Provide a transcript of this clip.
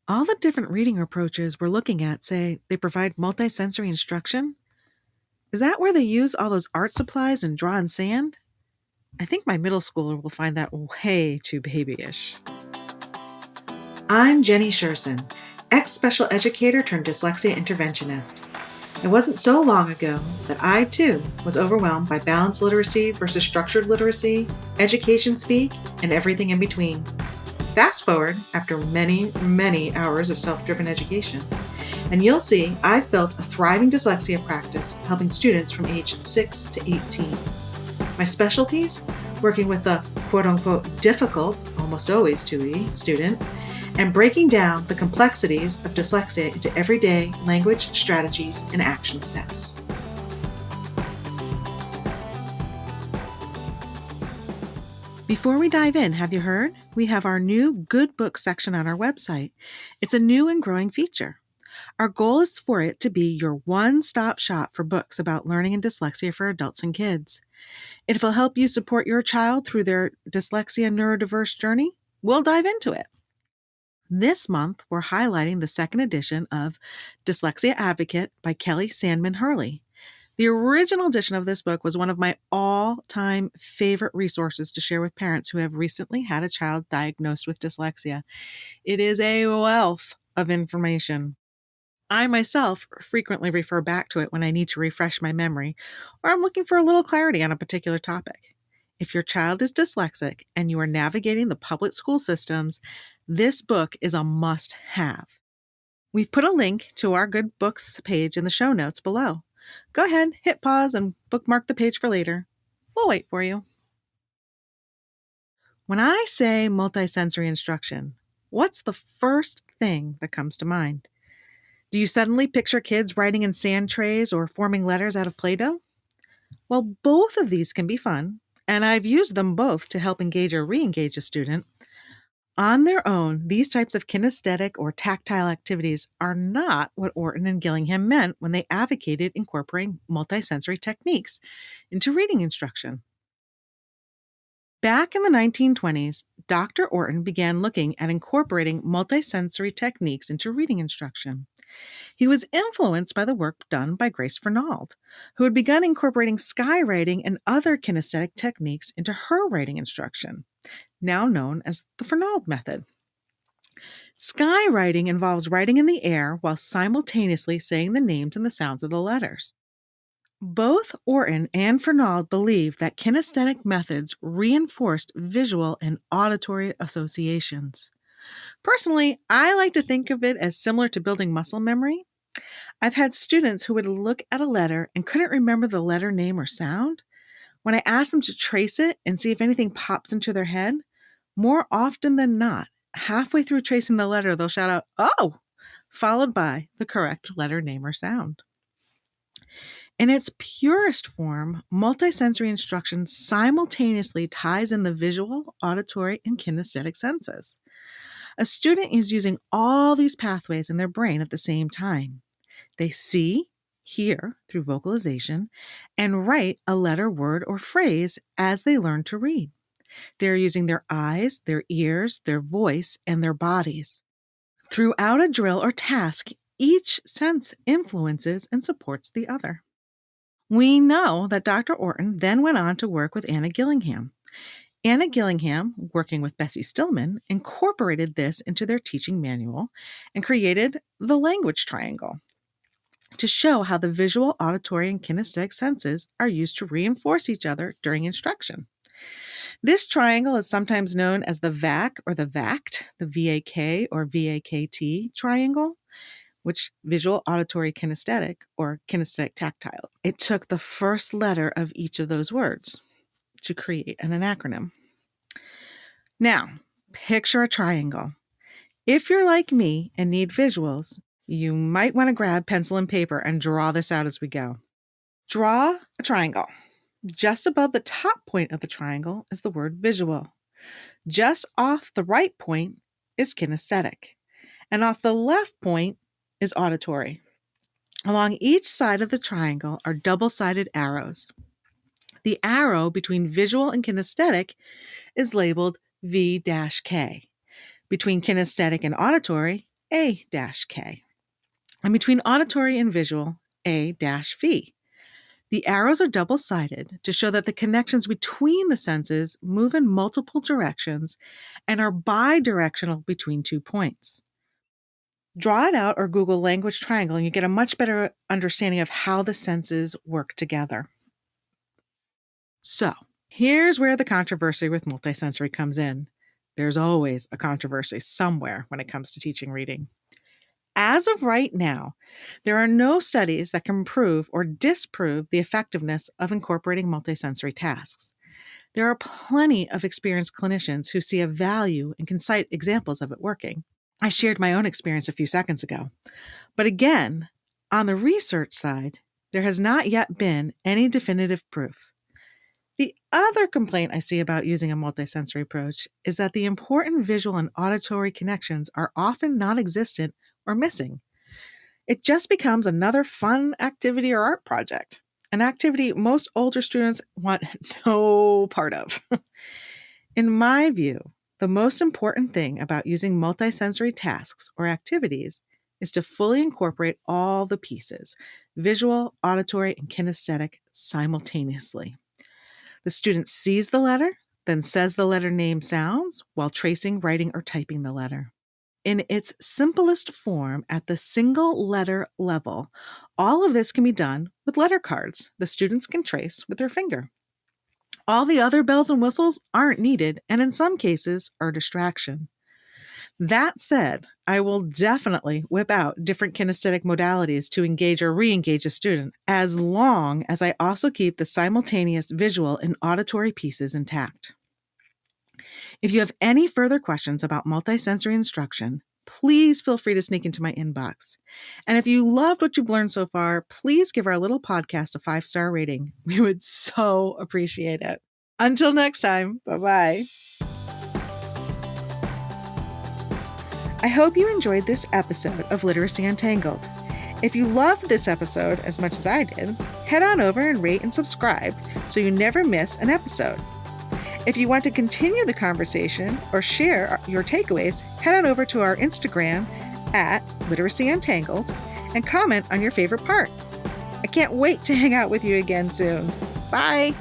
All the different reading approaches we're looking at say they provide multisensory instruction. Is that where they use all those art supplies and draw in sand? I think my middle schooler will find that way too babyish. I'm Jenny Scherson, ex-special educator turned dyslexia interventionist. It wasn't so long ago that I, too, was overwhelmed by balanced literacy versus structured literacy, education speak, and everything in between. Fast forward after many, many hours of self-driven education, and you'll see I've built a thriving dyslexia practice helping students from age 6 to 18. My specialties? Working with the quote-unquote difficult, almost always 2E, student, and breaking down the complexities of dyslexia into everyday language strategies and action steps. Before we dive in, have you heard? We have our new Good Book section on our website. It's a new and growing feature. Our goal is for it to be your one-stop shop for books about learning and dyslexia for adults and kids. If it'll help you support your child through their dyslexia neurodiverse journey, we'll dive into it. This month, we're highlighting the second edition of Dyslexia Advocate by Kelly Sandman Hurley. The original edition of this book was one of my all-time favorite resources to share with parents who have recently had a child diagnosed with dyslexia. It is a wealth of information. I myself frequently refer back to it when I need to refresh my memory or I'm looking for a little clarity on a particular topic. If your child is dyslexic and you are navigating the public school systems, this book is a must-have. We've put a link to our Good Books page in the show notes below. Go ahead, hit pause, and bookmark the page for later. We'll wait for you. When I say multisensory instruction, what's the first thing that comes to mind? Do you suddenly picture kids writing in sand trays or forming letters out of Play-Doh? Well, both of these can be fun, and I've used them both to help engage or re-engage a student. On their own, these types of kinesthetic or tactile activities are not what Orton and Gillingham meant when they advocated incorporating multisensory techniques into reading instruction. Back in the 1920s, Dr. Orton began looking at incorporating multisensory techniques into reading instruction. He was influenced by the work done by Grace Fernald, who had begun incorporating skywriting and other kinesthetic techniques into her writing instruction, now known as the Fernald Method. Skywriting involves writing in the air while simultaneously saying the names and the sounds of the letters. Both Orton and Fernald believed that kinesthetic methods reinforced visual and auditory associations. Personally, I like to think of it as similar to building muscle memory. I've had students who would look at a letter and couldn't remember the letter name or sound. When I ask them to trace it and see if anything pops into their head, more often than not, halfway through tracing the letter, they'll shout out, "Oh!" followed by the correct letter name or sound. In its purest form, multisensory instruction simultaneously ties in the visual, auditory, and kinesthetic senses. A student is using all these pathways in their brain at the same time. They see, hear through vocalization, and write a letter, word, or phrase as they learn to read. They're using their eyes, their ears, their voice, and their bodies. Throughout a drill or task, each sense influences and supports the other. We know that Dr. Orton then went on to work with Anna Gillingham. Anna Gillingham, working with Bessie Stillman, incorporated this into their teaching manual and created the language triangle to show how the visual, auditory, and kinesthetic senses are used to reinforce each other during instruction. This triangle is sometimes known as the VAC or the VACT, the VAK or VAKT triangle, which visual, auditory, kinesthetic, or kinesthetic tactile. It took the first letter of each of those words to create an acronym. Now, picture a triangle. If you're like me and need visuals, you might want to grab pencil and paper and draw this out as we go. Draw a triangle. Just above the top point of the triangle is the word visual. Just off the right point is kinesthetic. And off the left point is auditory. Along each side of the triangle are double-sided arrows. The arrow between visual and kinesthetic is labeled V-K. Between kinesthetic and auditory, A-K. And between auditory and visual, A-V. The arrows are double-sided to show that the connections between the senses move in multiple directions and are bidirectional between 2 points. Draw it out or Google language triangle and you get a much better understanding of how the senses work together. So, here's where the controversy with multisensory comes in. There's always a controversy somewhere when it comes to teaching reading. As of right now, there are no studies that can prove or disprove the effectiveness of incorporating multisensory tasks. There are plenty of experienced clinicians who see a value and can cite examples of it working. I shared my own experience a few seconds ago. But again, on the research side, there has not yet been any definitive proof. The other complaint I see about using a multisensory approach is that the important visual and auditory connections are often non-existent or missing. It just becomes another fun activity or art project, an activity most older students want no part of. In my view, the most important thing about using multisensory tasks or activities is to fully incorporate all the pieces, visual, auditory, and kinesthetic, simultaneously. The student sees the letter, then says the letter name sounds while tracing, writing, or typing the letter. In its simplest form at the single letter level, all of this can be done with letter cards the students can trace with their finger. All the other bells and whistles aren't needed and in some cases are a distraction. That said, I will definitely whip out different kinesthetic modalities to engage or re-engage a student, as long as I also keep the simultaneous visual and auditory pieces intact. If you have any further questions about multisensory instruction, please feel free to sneak into my inbox. And if you loved what you've learned so far, please give our little podcast a 5-star rating. We would so appreciate it. Until next time, bye-bye. I hope you enjoyed this episode of Literacy Untangled. If you loved this episode as much as I did, head on over and rate and subscribe so you never miss an episode. If you want to continue the conversation or share your takeaways, head on over to our Instagram at Literacy Untangled and comment on your favorite part. I can't wait to hang out with you again soon. Bye!